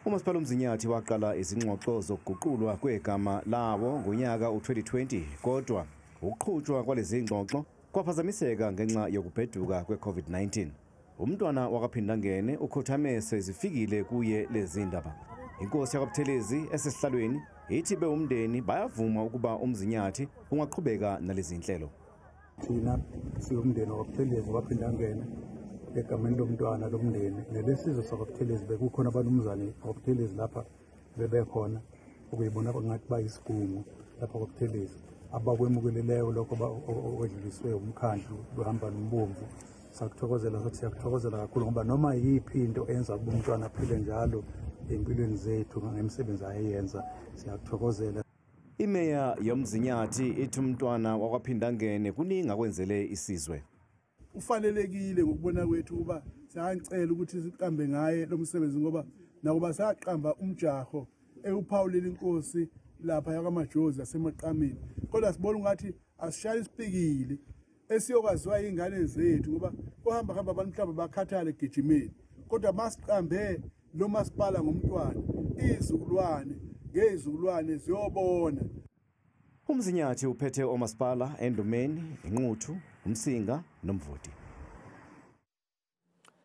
Umasipala uMzinyathi waqala izingxoxo zokuguqulwa kwegama lawo ngonyaka u-2020 kodwa ukuqhutshwa kwalezi ngxoxo kwaphazamiseka ngenxa yokubheduka kwe-COVID-19. Umntwana wakwaPhindangene uKhothamese zifikile kuye lezi ndaba. Inkosi yakwaButhelezi esesihlalweni ithi bewumndeni bayavuma ukuba uMzinyathi ungaqhubeka nalezi nhlelo. Thina siyumndeni wakwaButhelezi waPhindangene egameni lomntwana lomndeni nelesizwe sakwaButhelezi bekukhona abanumzane wakwaButhelezi lapha bebekhona ukuyibona ngathi bayisigungu lapha kwaButhelezi abakwemukeleleyo lokho okwedluliswe umkhandlu behamba nombomvu. Sakuthokozela futhi siyakuthokozela kakhulu ngoba noma yiphi into enza ukuba umntwana aphile njalo empilweni zethu ngemisebenzi ayenza siyakuthokozela. Imeya yoMzinyathi ithi umntwana wakwaPhindangene kuningi akwenzele isizwe. Ufanelekile ngokubona kwethu kuba siyacela ukuthi siqambe ngaye lo msebenzi ngoba nakuba sayaqamba umjaho ewuphawulela inkosi lapha yakwaMajozi yasemaqameni kodwa sibona ngathi asishaya isipikili esiyokwaziwa ingane zethu ngoba kuhamba abantu mhlawumbe bakhathale egijimeni kodwa masiqambe lo masipala ngomntwana izizukulwane ngezizukulwane ziyobona. uMzinyathi uphethe omasipala eNdumeni, iNquthu, uMsinga noMvoti.